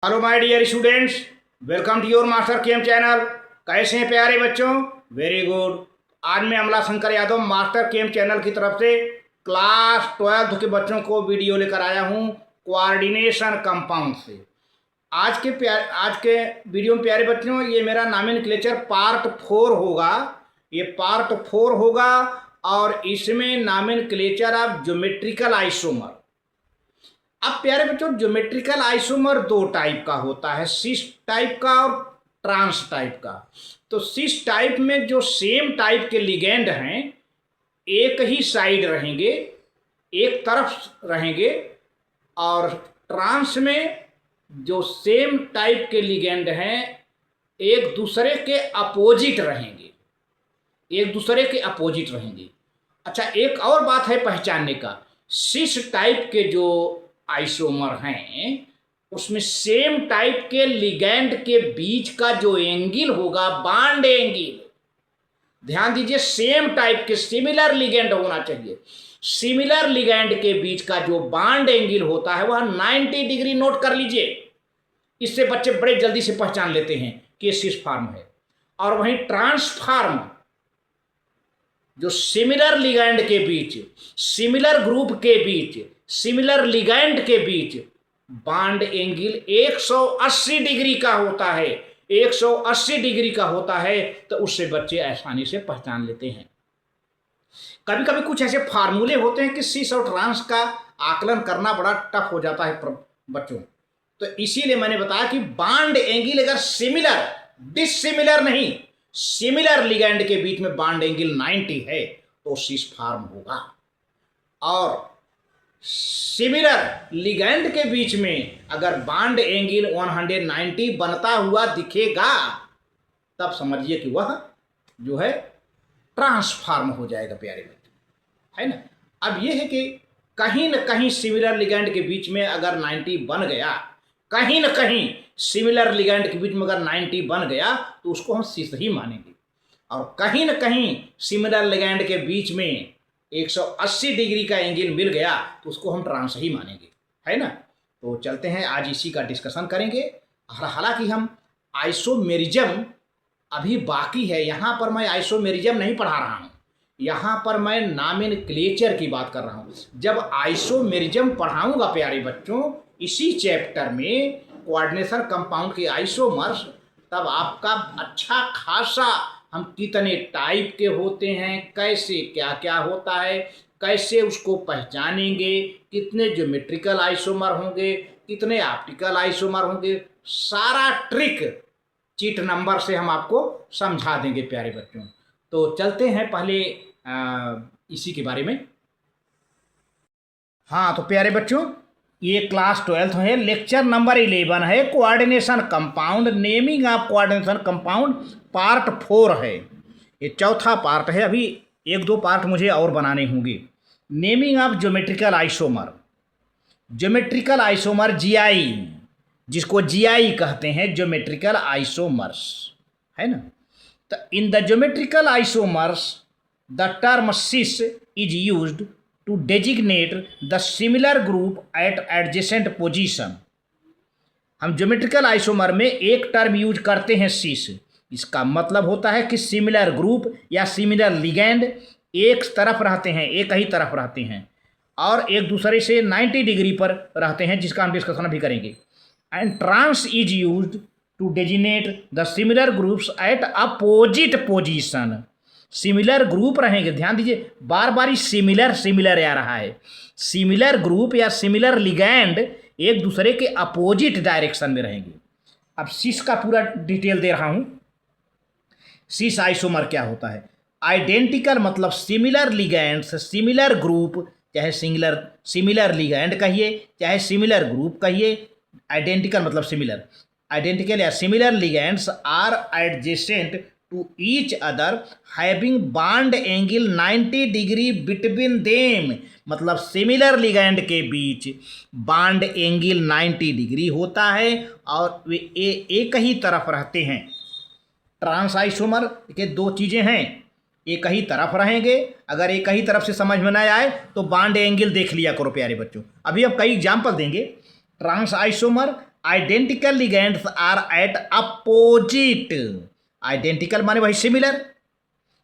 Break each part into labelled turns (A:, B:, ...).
A: Hello my dear students, welcome to your master chem channel. कैसे हैं प्यारे बच्चों? Very good. आज मैं Amla Shankar Yadav master chem channel की तरफ से क्लास 12 के बच्चों को वीडियो लेकर आया हूं कोऑर्डिनेशन कंपाउंड से। आज के वीडियो में प्यारे बच्चों, ये मेरा नॉमेनक्लेचर पार्ट 4 होगा। ये पार्ट 4 होगा और इसमें नॉमेनक्लेचर ऑफ ज्योमेट्रिकल आइसोमर। अब प्यारे बच्चों, ज्योमेट्रिकल आइसोमर दो टाइप का होता है, सिस टाइप का और ट्रांस टाइप का। तो सिस टाइप में जो सेम टाइप के लिगेंड हैं एक ही साइड रहेंगे, एक तरफ रहेंगे, और ट्रांस में जो सेम टाइप के लिगेंड हैं एक दूसरे के अपोजिट रहेंगे, एक दूसरे के अपोजिट रहेंगे। अच्छा, एक और बात है पहचानने का, सिस टाइप के जो आइसोमर हैं उसमें सेम टाइप के लिगैंड के बीच का जो एंगल होगा, बॉन्ड एंगल, ध्यान दीजिए, सेम टाइप के सिमिलर लिगैंड होना चाहिए। सिमिलर लिगैंड के बीच का जो बॉन्ड एंगल होता है वह 90 डिग्री नोट कर लीजिए। इससे बच्चे बड़े जल्दी से पहचान लेते हैं कि ये सिस फॉर्म है। और वहीं ट्रांसफॉर्म, जो सिमिलर लिगैंड के बीच, सिमिलर ग्रुप के बीच, सिमिलर लिगैंड के बीच बॉन्ड एंगल 180 डिग्री का होता है, 180 डिग्री का होता है। तो उससे बच्चे आसानी से पहचान लेते हैं। कभी कभी कुछ ऐसे फार्मूले होते हैं कि सिस और ट्रांस का आकलन करना बड़ा टफ हो जाता है बच्चों। तो इसीलिए मैंने बताया कि बॉन्ड एंगल अगर सिमिलर, डिसिमिलर नहीं, सिमिलर लिगैंड के बीच में बॉन्ड एंगल 90 है तो सिस फॉर्म होगा। और सिमिलर लिगैंड के बीच में अगर बॉन्ड एंगल 190 बनता हुआ दिखेगा तब समझिए कि वह जो है ट्रांसफॉर्म हो जाएगा प्यारे बच्चों, है ना। अब यह है कि कहीं न कहीं सिमिलर लिगैंड के बीच में अगर 90 बन गया, कहीं न कहीं सिमिलर लिगैंड के बीच में अगर 90 बन गया तो उसको हम सिस ही मानेंगे। और कहीं न कहीं सिमिलर लिगैंड के बीच में 180 डिग्री का एंगल मिल गया तो उसको हम ट्रांस ही मानेंगे, है ना। तो चलते हैं, आज इसी का डिस्कशन करेंगे। हालांकि हम आइसोमेरिज्म अभी बाकी है, यहाँ पर मैं आइसोमेरिज्म नहीं पढ़ा रहा हूँ, यहाँ पर मैं नॉमेनक्लेचर की बात कर रहा हूँ। जब आइसोमेरिज्म पढ़ाऊँगा प्यारे बच्चों इसी चैप्टर में कोऑर्डिनेशन कंपाउंड के आइसोमर्स, तब आपका अच्छा खासा हम कितने टाइप के होते हैं, कैसे क्या क्या होता है, कैसे उसको पहचानेंगे, कितने ज्योमेट्रिकल आइसोमर होंगे, कितने ऑप्टिकल आइसोमर होंगे, सारा ट्रिक चीट नंबर से हम आपको समझा देंगे प्यारे बच्चों। तो चलते हैं पहले इसी के बारे में। हाँ तो प्यारे बच्चों, ये क्लास 12 है, लेक्चर नंबर 11 है, coordination compound, naming of coordination compound, part 4 है। ये चौथा पार्ट है, अभी एक दो पार्ट मुझे और बनाने होंगे। Naming of geometrical isomer, geometrical isomer GI, जिसको जीआई कहते हैं, ज्योमेट्रिकल आइसोमर्स, है ना। तो in the geometrical isomers the term cis is used to designate the similar group at adjacent position। हम ज्योमेट्रिकल आइसोमर में एक टर्म यूज करते हैं सिस। इसका मतलब होता है कि सिमिलर ग्रुप या सिमिलर लिगैंड एक तरफ रहते हैं, एक ही तरफ रहते हैं और एक दूसरे से 90 डिग्री पर रहते हैं, जिसका हम डिस्कशन भी करेंगे। And trans is used to designate the similar groups at opposite position. Similar group रहेंगे, ध्यान दीजिए, बार बार सिमिलर सिमिलर आ रहा है। सिमिलर ग्रुप या सिमिलर लिगैंड एक दूसरे के अपोजिट डायरेक्शन में रहेंगे। अब सिस का पूरा डिटेल दे रहा हूं। सिस आइसोमर क्या होता है? आइडेंटिकल मतलब सिमिलर लिगैंड्स, सिमिलर ग्रुप, चाहे सिमिलर लिगैंड कहिए चाहे सिमिलर ग्रुप कहिए, आइडेंटिकल मतलब सिमिलर, आइडेंटिकल या similar ligands are adjacent to each other having bond angle 90 degree between them। मतलब सिमिलर लिगैंड के बीच बॉन्ड एंगल 90 डिग्री होता है और वे एक ही तरफ रहते हैं। ट्रांस आइसोमर के दो चीज़ें हैं, एक ही तरफ रहेंगे। अगर एक ही तरफ से समझ में ना आए तो बॉन्ड एंगल देख लिया करो प्यारे बच्चों। अभी अब कई एग्जाम्पल देंगे। Trans isomer identical ligands are at opposite, identical माने वही similar,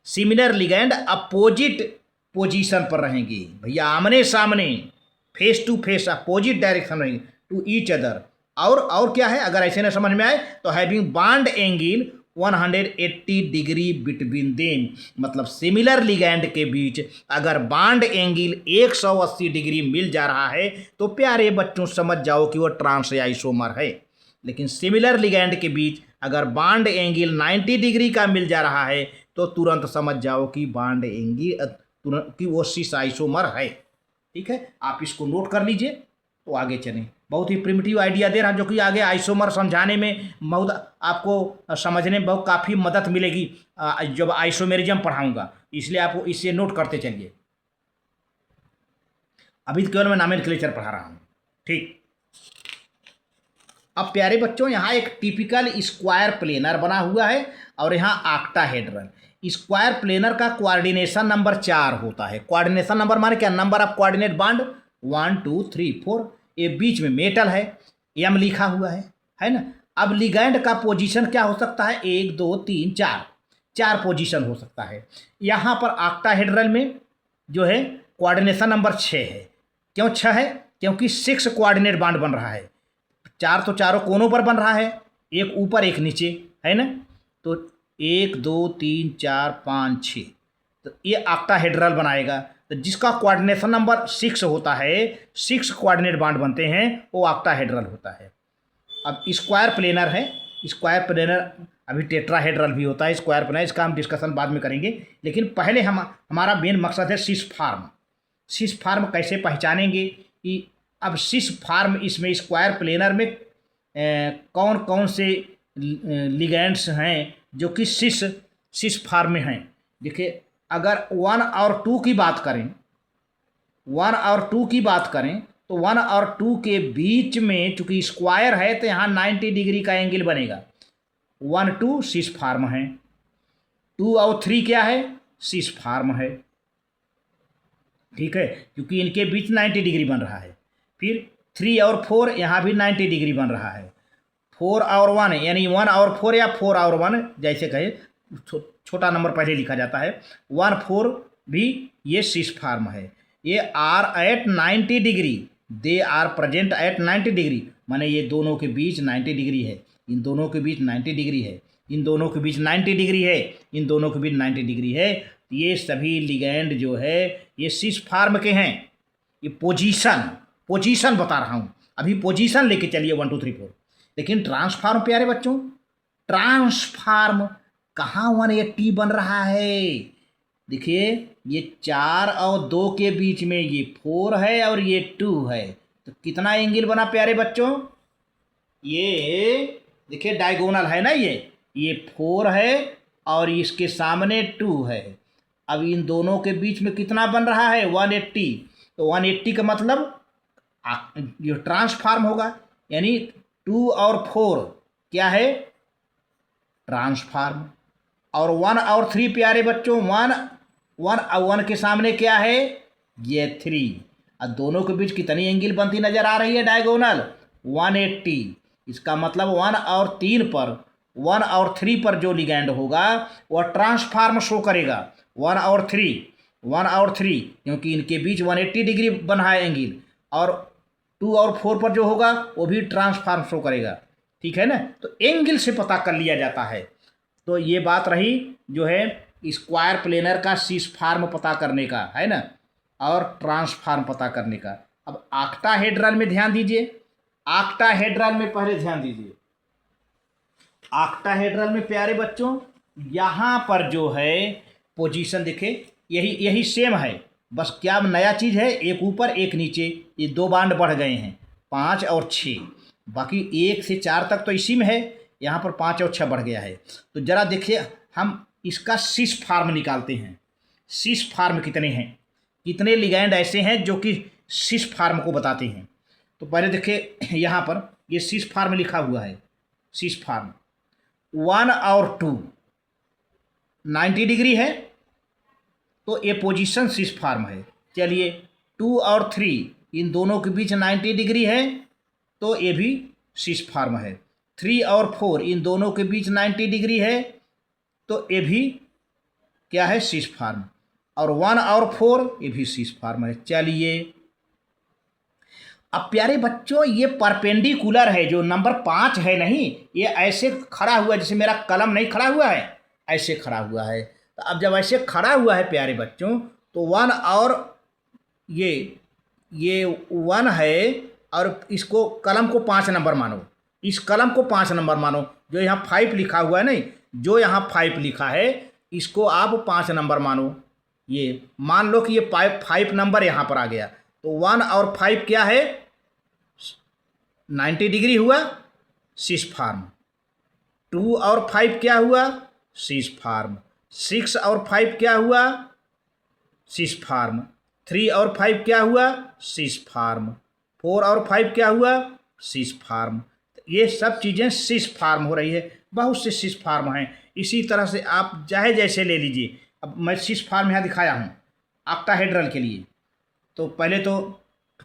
A: similar ligand opposite position पर रहेंगे भैया, आमने सामने, face to face, opposite direction रहेंगे टू ईच अदर। और क्या है, अगर ऐसे ना समझ में आए तो having bond angle 180 degree between them, मतलब सिमिलर लिगैंड के बीच अगर बॉन्ड एंगल 180 डिग्री मिल जा रहा है तो प्यारे बच्चों समझ जाओ कि वो ट्रांस आइसोमर है। लेकिन सिमिलर लिगैंड के बीच अगर बॉन्ड एंगल 90 डिग्री का मिल जा रहा है तो तुरंत समझ जाओ कि बॉन्ड एंगल तुरंत कि वो सिस आइसोमर है। ठीक है, आप इसको नोट कर लीजिए तो आगे चलें। बहुत ही प्रिमिटिव आइडिया दे रहा जो कि आगे आइसोमर समझाने में बहुत आपको समझने में बहुत काफ़ी मदद मिलेगी जब आइसोमेरिज्म पढ़ाऊंगा, इसलिए आपको इसे नोट करते चलिए। अभी तो केवल मैं नॉमेनक्लेचर पढ़ा रहा हूँ। ठीक, अब प्यारे बच्चों यहाँ एक टिपिकल स्क्वायर प्लेनर बना हुआ है और यहाँ ऑक्टाहेड्रल। स्क्वायर प्लेनर का कोऑर्डिनेशन नंबर 4 होता है। कोऑर्डिनेशन नंबर माने क्या, नंबर ऑफ कोऑर्डिनेट बॉन्ड 1 2 3 4, ये बीच में मेटल है, एम लिखा हुआ है ना। अब लिगैंड का पोजीशन क्या हो सकता है, 1 2 3 4, 4 पोजीशन हो सकता है। यहाँ पर ऑक्टाहेड्रल में जो है कोऑर्डिनेशन नंबर 6 है। क्यों 6 है, क्योंकि 6 कोऑर्डिनेट बॉन्ड बन रहा है। 4 तो चारों कोनों पर बन रहा है, एक ऊपर एक नीचे, है ना। तो 1 2 3 4 5 6, तो ये ऑक्टाहेड्रल बनाएगा। तो जिसका कोऑर्डिनेशन नंबर 6 होता है, 6 कोऑर्डिनेट बॉन्ड बनते हैं, वो ऑक्टाहेड्रल होता है। अब स्क्वायर प्लेनर है, स्क्वायर प्लेनर अभी टेट्राहेड्रल भी होता है स्क्वायर प्लेनर, इसका हम डिस्कशन बाद में करेंगे। लेकिन पहले हमारा मेन मकसद है सिस फार्म। सिस फार्म कैसे पहचानेंगे कि अब सिस फार्म इसमें स्क्वायर प्लेनर में कौन कौन से लिगेंड्स हैं जो कि सिस फार्म में हैं। देखिए, अगर 1 और 2 की बात करें, 1 और 2 की बात करें तो 1 और 2 के बीच में चूंकि स्क्वायर है तो यहाँ 90 डिग्री का एंगल बनेगा। 1 2 सिस फार्म है, 2 और 3 क्या है, सिस फार्म है। ठीक है, क्योंकि इनके बीच 90 डिग्री बन रहा है। फिर 3 और 4 यहाँ भी 90 डिग्री बन रहा है। 4 और 1 यानी 1 और 4 या 4 और 1 जैसे कहे, छोटा नंबर पहले लिखा जाता है। 1 4 भी ये सिस फार्म है। ये are at 90 degree, they are present at 90 degree, माने ये दोनों के बीच 90 डिग्री है, इन दोनों के बीच 90 डिग्री है, इन दोनों के बीच 90 डिग्री है, इन दोनों के बीच 90 डिग्री है। ये सभी लिगैंड जो है ये सिस फार्म के हैं। ये पोजीशन बता रहा हूँ, अभी पोजीशन लेके चलिए 1 2 3 4। लेकिन ट्रांसफार्म प्यारे बच्चों, ट्रांसफार्म कहाँ 180 बन रहा है। देखिए, ये 4 और 2 के बीच में ये 4 है और ये 2 है, तो कितना एंगल बना प्यारे बच्चों, ये देखिए डायगोनल है ना, ये 4 है और इसके सामने 2 है। अब इन दोनों के बीच में कितना बन रहा है, 180। तो 180 का मतलब ये ट्रांसफार्म होगा, यानी 2 और 4 क्या है, ट्रांसफार्म। और 1 और 3 प्यारे बच्चों, 1 और 1 के सामने क्या है, ये 3। अब दोनों के बीच कितनी एंगल बनती नजर आ रही है, डायगोनल 180। इसका मतलब 1 और 3 पर, 1 और 3 पर जो लिगैंड होगा वह ट्रांसफार्म शो करेगा। 1 और 3 क्योंकि इनके बीच 180 डिग्री बना है एंगल, और 2 और 4 पर जो होगा वो भी ट्रांसफार्म शो करेगा। ठीक है ना, तो एंगल से पता कर लिया जाता है। तो ये बात रही जो है स्क्वायर प्लेनर का सिस फार्म पता करने का, है ना, और ट्रांसफार्म पता करने का। अब ऑक्टाहेड्रल में ध्यान दीजिए, ऑक्टाहेड्रल में पहले ध्यान दीजिए। ऑक्टाहेड्रल में प्यारे बच्चों यहाँ पर जो है पोजीशन देखे, यही सेम है, बस क्या नया चीज़ है, एक ऊपर एक नीचे, ये 2 बांड बढ़ गए हैं, 5 और 6। बाकी 1 से 4 तक तो इसी में है, यहाँ पर 5 और 6 बढ़ गया है। तो ज़रा देखिए, हम इसका सिस फार्म निकालते हैं। सिस फार्म कितने हैं, कितने लिगैंड ऐसे हैं जो कि सिस फार्म को बताते हैं। तो पहले देखिए, यहाँ पर ये सिस फार्म लिखा हुआ है। सिस फार्म 1 और 2 90 डिग्री है, तो ये पोजीशन सिस फार्म है। चलिए 2 और 3 इन दोनों के बीच 90 डिग्री है, तो ये भी सिस फार्म है। 3 और 4 इन दोनों के बीच 90 डिग्री है, तो ये भी क्या है, सिस फार्म। और 1 और 4 ये भी सिस फार्म है। चलिए अब प्यारे बच्चों, ये परपेंडिकुलर है, जो नंबर 5 है नहीं, ये ऐसे खड़ा हुआ है, जैसे मेरा कलम नहीं खड़ा हुआ है, ऐसे खड़ा हुआ है। तो अब जब ऐसे खड़ा हुआ है प्यारे बच्चों, तो 1 और ये 1 है, और इसको कलम को 5 नंबर मानो, इस कलम को 5 नंबर मानो। जो यहाँ 5 लिखा हुआ है नहीं, जो यहाँ 5 लिखा है, इसको आप 5 नंबर मानो। ये मान लो कि ये 5 नंबर यहाँ पर आ गया, तो 1 और 5 क्या है, 90 डिग्री हुआ, सिस फार्म। 2 और 5 क्या हुआ, सिस फार्म। 6 और 5 क्या हुआ, सिस फार्म। 3 और 5 क्या हुआ, सिस फार्म। 4 और 5 क्या हुआ, सिस फार्म। ये सब चीज़ें सिस फार्म हो रही है। बहुत से सिस फार्म हैं। इसी तरह से आप चाहे जैसे ले लीजिए। अब मैं सिस फार्म यहाँ दिखाया हूँ ऑक्टाहेड्रल के लिए। तो पहले तो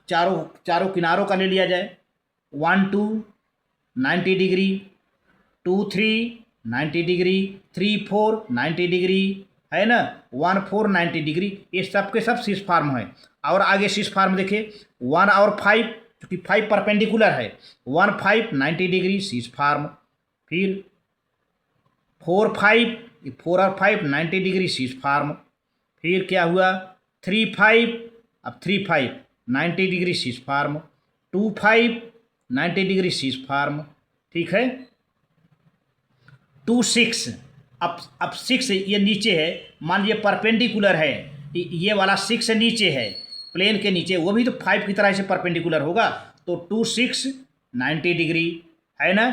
A: चारों किनारों का ले लिया जाए। 1 2 90 डिग्री, 2 3 90 डिग्री, 3 4 90 डिग्री, है ना, 1 4 90 डिग्री। ये सब के सब सिस फार्म है। और आगे सिस फार्म देखिए, 1 और 5, क्योंकि 5 परपेंडिकुलर है, 1 5 90 डिग्री सिस फार्म। फिर 4 5, 4 और 5 90 डिग्री सिस फार्म। फिर क्या हुआ, 3 5, अब 3 5 90 डिग्री सिस फार्म। 2 5 90 डिग्री सिस फार्म। ठीक है। 2 6, अब 6 ये नीचे है, मान लीजिए परपेंडिकुलर है, ये वाला 6 नीचे है, प्लेन के नीचे, वो भी तो 5 की तरह से परपेंडिकुलर होगा। तो 2 6 90 डिग्री, है ना,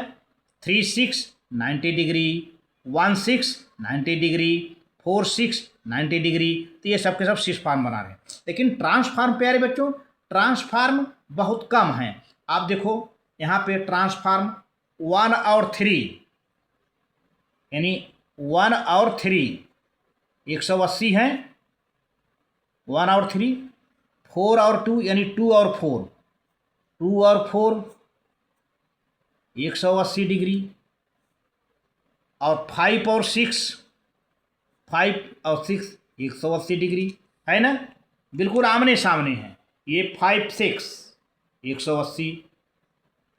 A: 3 6 90 डिग्री, 1 6 90 डिग्री, 4 6 90 डिग्री। तो ये सब के सब सिस फार्म बना रहे हैं। लेकिन ट्रांसफार्म प्यारे बच्चों, ट्रांसफार्म बहुत कम है। आप देखो यहाँ पे ट्रांसफार्म 1 और 3, यानी 1 और 3 180 हैं, 1 और 3। 4 और 2 यानी 2 और 4, 2 और 4 180 डिग्री। और 5 और 6, 5 और 6 180 डिग्री, है ना, बिल्कुल आमने सामने हैं। ये 5 6 180,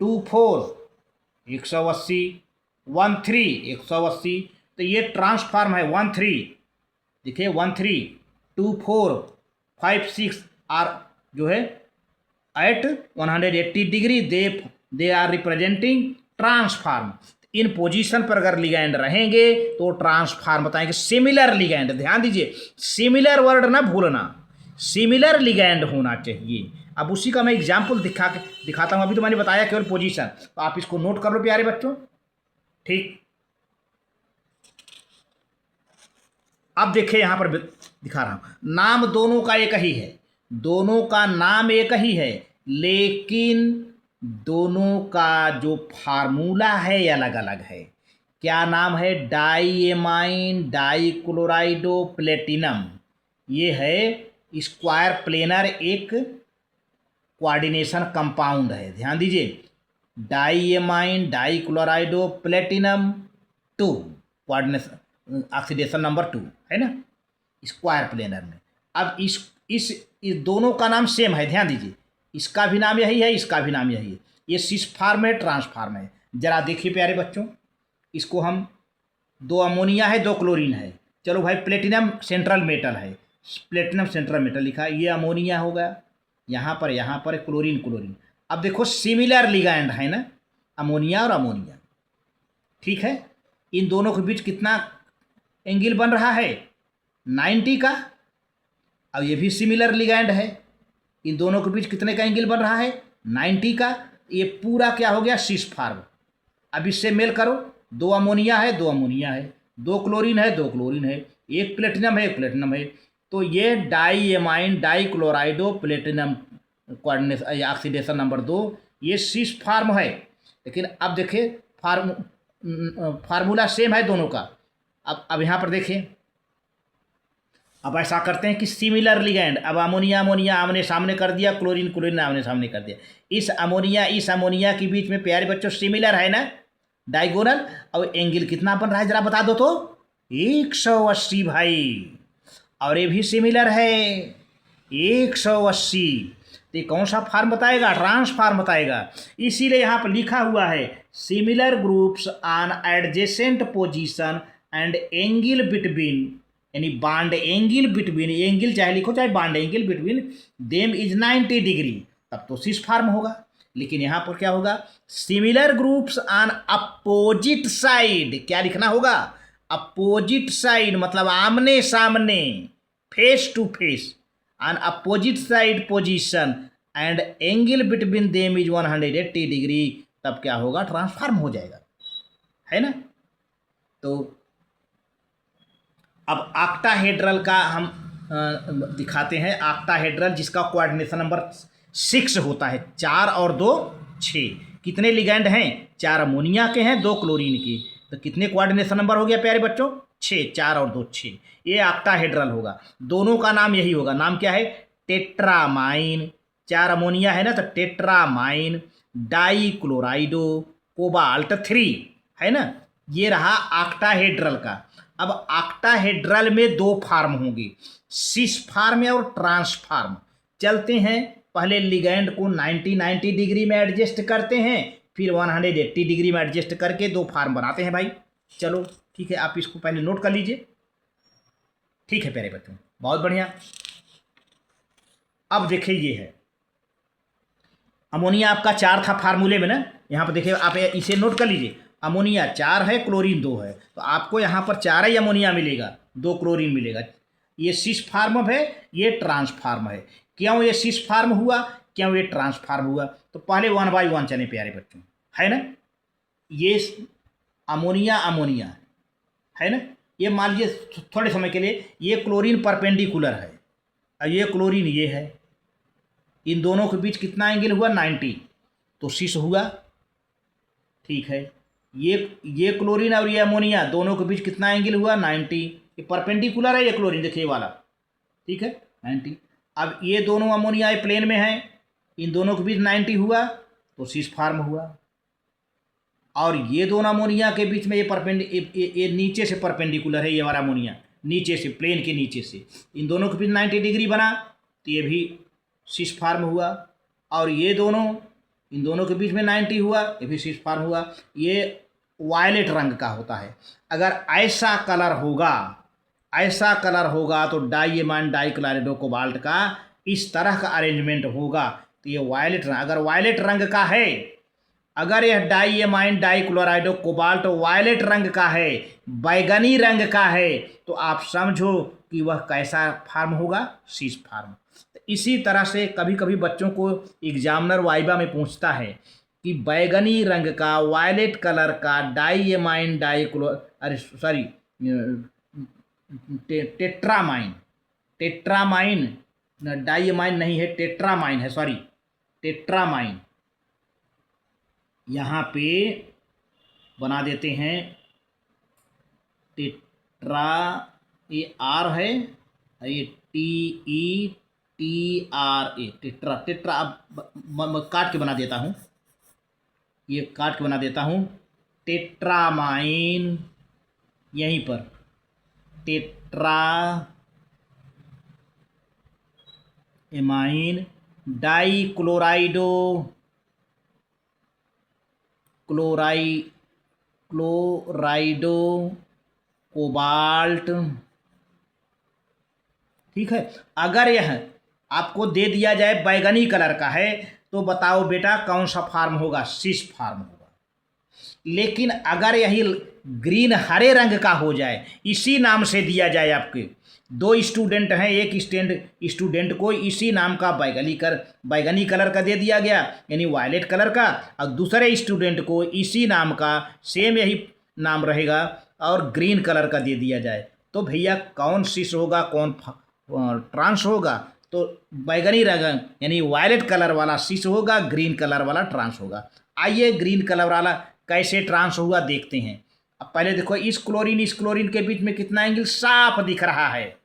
A: 2 4 180, 1 3 180। तो ये ट्रांसफार्म है 1 3, देखिए 1 3 2 4 5 6 आर जो है at 180 degree, they are representing trans form. इन पोजीशन पर अगर लिगैंड रहेंगे तो ट्रांसफार्म बताएंगे। सिमिलर लिगैंड, ध्यान दीजिए, सिमिलर वर्ड ना भूलना, सिमिलर लिगैंड होना चाहिए। अब उसी का मैं एग्जाम्पल दिखाता हूँ। अभी तो मैंने बताया केवल पोजीशन, तो आप इसको नोट कर लो प्यारे बच्चों। ठीक, अब देखिए यहाँ पर दिखा रहा हूँ, नाम दोनों का एक ही है, दोनों का नाम एक ही है, लेकिन दोनों का जो फार्मूला है अलग अलग है। क्या नाम है, डाईएमाइन डाईक्लोराइडो प्लेटिनम। ये है स्क्वायर प्लेनर एक कोऑर्डिनेशन कंपाउंड है। ध्यान दीजिए, डाईएमाइन डाईक्लोराइडो प्लेटिनम 2 कोऑर्डिनेशन ऑक्सीडेशन नंबर 2, है ना, स्क्वायर प्लेनर में। अब इस दोनों का नाम सेम है, ध्यान दीजिए, इसका भी नाम यही है, इसका भी नाम यही है। ये सिस फार्म है, ट्रांसफार्म है। जरा देखिए प्यारे बच्चों, इसको हम 2 अमोनिया है, 2 क्लोरीन है। चलो भाई, प्लेटिनम सेंट्रल मेटल है, प्लेटिनम सेंट्रल मेटल लिखा है, ये अमोनिया हो गया, यहाँ पर क्लोरीन। अब देखो सिमिलर लिगैंड है ना, अमोनिया और अमोनिया। ठीक है, इन दोनों के बीच कितना एंगल बन रहा है, 90 का। अब ये भी सिमिलर लिगैंड है, इन दोनों के बीच कितने का एंगल बन रहा है, 90 का। ये पूरा क्या हो गया, सिस फार्म। अब इससे मेल करो, 2 अमोनिया है, 2 अमोनिया है, 2 क्लोरीन है, 2 क्लोरीन है, एक प्लेटिनम है, एक प्लेटिनम है। तो ये डाईएमाइन डाईक्लोराइडो प्लेटिनम कोऑर्डिनेशन ऑक्सीडेशन नंबर 2, ये सिस फार्म है। लेकिन अब देखिए फार्मूला सेम है दोनों का। अब यहाँ पर देखिए, अब ऐसा करते हैं कि सिमिलर लिगैंड, अब अमोनिया अमोनिया आमने सामने कर दिया, क्लोरीन क्लोरीन आमने सामने कर दिया, इस अमोनिया के बीच में प्यारे बच्चों सिमिलर है ना, डायगोनल। और एंगल कितना बन रहा है जरा बता दो तो, 180 भाई। और ये भी सिमिलर है 180। तो ये कौन सा फार्म बताएगा, ट्रांसफार्म बताएगा। इसीलिए यहाँ पर लिखा हुआ है similar groups on adjacent position and angle between, यानी बाड एंगल बिटवीन, एंगल चाहे लिखो चाहे बाड angle between them is 90 degree, तब तो सिस फार्म होगा। लेकिन यहाँ पर क्या होगा, similar groups on opposite side, क्या लिखना होगा, अपोजिट साइड मतलब आमने सामने, face to face, on opposite side position and angle between them is 180 degree, तब क्या होगा, ट्रांसफार्म हो जाएगा, है ना। तो अब ऑक्टाहेड्रल का हम दिखाते हैं। ऑक्टाहेड्रल जिसका कोऑर्डिनेशन नंबर 6 होता है, 4 और 2 6। कितने लिगैंड हैं, 4 अमोनिया के हैं, 2 क्लोरीन के, तो कितने कोऑर्डिनेशन नंबर हो गया प्यारे बच्चों, 6, 4 और 2 6। ये ऑक्टाहेड्रल होगा। दोनों का नाम यही होगा, नाम क्या है, टेट्रामाइन। 4 अमोनिया है ना, तो टेट्रामाइन डाइक्लोराइडो कोबाल्ट 3, है ना। ये रहा ऑक्टाहेड्रल का। अब ऑक्टाहेड्रल में 2 फार्म होंगे, सिस फार्म और ट्रांसफार्म। चलते हैं, पहले लिगैंड को 90 डिग्री में एडजस्ट करते हैं, फिर 180 डिग्री में एडजस्ट करके 2 फार्म बनाते हैं भाई। चलो ठीक है, आप इसको पहले नोट कर लीजिए। ठीक है प्यारे बच्चों, बहुत बढ़िया। अब देखिए, ये है अमोनिया आपका 4 था फार्मूले में ना, यहाँ पर देखिए, आप इसे नोट कर लीजिए। अमोनिया 4 है, क्लोरीन 2 है, तो आपको यहाँ पर 4 ही अमोनिया मिलेगा, 2 क्लोरीन मिलेगा। ये सिस फार्म है, ये ट्रांसफार्म है। क्यों ये सिस फार्म हुआ, क्यों ये ट्रांसफार्म हुआ, तो पहले 1 बाई 1 चले प्यारे बच्चों, है ना। ये अमोनिया अमोनिया है ना, ये मान लीजिए थोड़े समय के लिए ये क्लोरीन परपेंडिकुलर है और ये क्लोरीन ये है, इन दोनों के बीच कितना एंगल हुआ, 90, तो सिस हुआ। ठीक है, ये क्लोरीन और ये अमोनिया दोनों के बीच कितना एंगल हुआ, 90, ये परपेंडिकुलर है ये क्लोरीन, देखिए वाला, ठीक है 90। अब ये दोनों अमोनिया प्लेन में है, इन दोनों के बीच 90 हुआ तो सिस फार्म हुआ। और ये दोनों अमोनिया के बीच में ये नीचे से परपेंडिकुलर है, ये वाला अमोनिया नीचे से, प्लेन के नीचे से, इन दोनों के बीच 90 डिग्री बना, तो ये भी सिस फार्म हुआ। और ये दोनों, इन दोनों के बीच में 90 हुआ, ये भी सिस फार्म हुआ। ये वायलेट रंग का होता है। अगर ऐसा कलर होगा तो डाइएमाइन डाइक्लोराइडो कोबाल्ट का इस तरह का अरेंजमेंट होगा, तो ये वायलेट रंग। अगर वायलेट रंग का है, अगर यह डाइएमाइन डाइक्लोराइडो कोबाल्ट वायलेट रंग का है, बैगनी रंग का है, तो आप समझो कि वह कैसा फार्म होगा, सिस फार्म। इसी तरह से कभी कभी बच्चों को एग्जामिनर वाइवा में पूछता है कि बैगनी रंग का, वायलेट कलर का डाइएमाइन टेट्रामाइन डाइएमाइन नहीं है, टेट्रामाइन है, सॉरी टेट्रामाइन। यहाँ पे बना देते हैं टेट्रा, ये आर है, ये TETRA, टेट्रा। अब काट के बना देता हूँ, ये काट के बना देता हूँ, टेट्रामाइन, यहीं पर टेट्राएमाइन डाइक्लोराइडो क्लोराइडो कोबाल्ट। ठीक है, अगर यह आपको दे दिया जाए बैगनी कलर का है, तो बताओ बेटा कौन सा फार्म होगा, सिस फार्म होगा। लेकिन अगर यही ग्रीन हरे रंग का हो जाए, इसी नाम से दिया जाए, आपके 2 स्टूडेंट हैं, एक स्टूडेंट को इसी नाम का बैगनी कलर का दे दिया गया, यानी वायलेट कलर का, और दूसरे स्टूडेंट को इसी नाम का सेम यही नाम रहेगा और ग्रीन कलर का दे दिया जाए, तो भैया कौन सिस होगा, कौन ट्रांस होगा, तो बैगनी रंग यानी वायलेट कलर वाला सिस होगा, ग्रीन कलर वाला ट्रांस होगा। आइए ग्रीन कलर वाला कैसे ट्रांस हुआ देखते हैं। अब पहले देखो, इस क्लोरीन के बीच में कितना एंगल साफ दिख रहा है,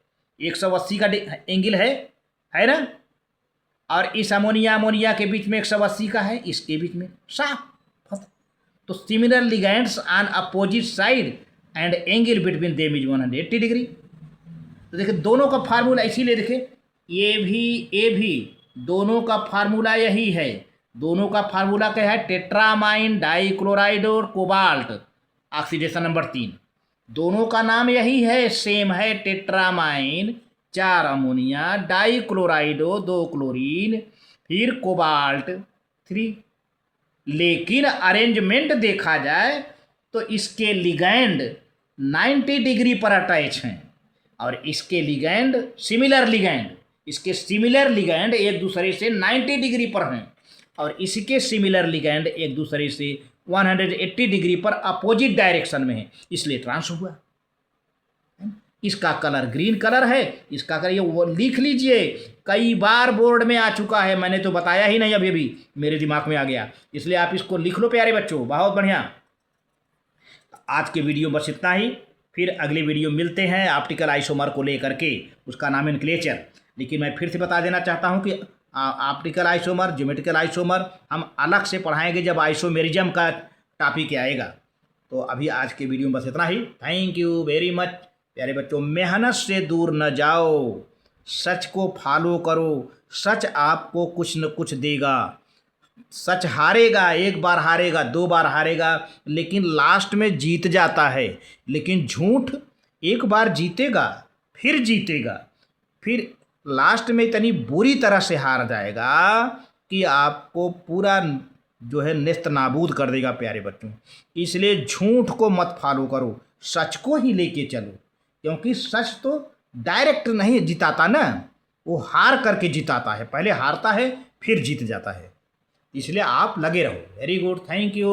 A: 180 का एंगल है ना, और इस अमोनिया के बीच में 180 का है, इसके बीच में साफ। तो similar ligands on opposite side and angle between them is 180 degree. तो देखिए दोनों का फार्मूला इसीलिए देखिए ए भी दोनों का फार्मूला यही है। दोनों का फार्मूला क्या है? टेट्रामाइन डाइक्लोराइड और कोबाल्ट ऑक्सीडेशन नंबर 3। दोनों का नाम यही है, सेम है, टेट्रामाइन 4 अमोनिया, डाइक्लोराइडो 2 क्लोरीन, फिर कोबाल्ट 3। लेकिन अरेंजमेंट देखा जाए तो इसके लिगैंड 90 डिग्री पर अटैच हैं और इसके लिगैंड इसके सिमिलर लिगैंड एक दूसरे से 90 डिग्री पर हैं और इसके सिमिलर लिगैंड एक दूसरे से 180 डिग्री पर अपोजिट डायरेक्शन में है, इसलिए ट्रांस हुआ। इसका कलर ग्रीन कलर है, इसका कलर ये वो लिख लीजिए, कई बार बोर्ड में आ चुका है, मैंने तो बताया ही नहीं, अभी मेरे दिमाग में आ गया, इसलिए आप इसको लिख लो प्यारे बच्चों। बहुत बढ़िया। आज के वीडियो बस इतना ही, फिर अगले वीडियो मिलते हैं ऑप्टिकल आइसोमर को लेकर के, उसका नॉमेनक्लेचर। लेकिन मैं फिर से बता देना चाहता हूँ कि ऑप्टिकल आइसोमर, ज्योमेट्रिकल आइसोमर हम अलग से पढ़ाएंगे जब आइसोमेरिज्म का टॉपिक आएगा। तो अभी आज के वीडियो में बस इतना ही। थैंक यू वेरी मच प्यारे बच्चों। मेहनत से दूर न जाओ, सच को फॉलो करो, सच आपको कुछ न कुछ देगा। सच हारेगा, एक बार हारेगा, 2 बार हारेगा, लेकिन लास्ट में जीत जाता है। लेकिन झूठ एक बार जीतेगा, फिर जीतेगा, फिर लास्ट में इतनी बुरी तरह से हार जाएगा कि आपको पूरा जो है नेस्त नाबूद कर देगा प्यारे बच्चों। इसलिए झूठ को मत फॉलो करो, सच को ही लेके चलो, क्योंकि सच तो डायरेक्ट नहीं जिताता ना, वो हार करके जिताता है। पहले हारता है फिर जीत जाता है। इसलिए आप लगे रहो। Very good, thank you.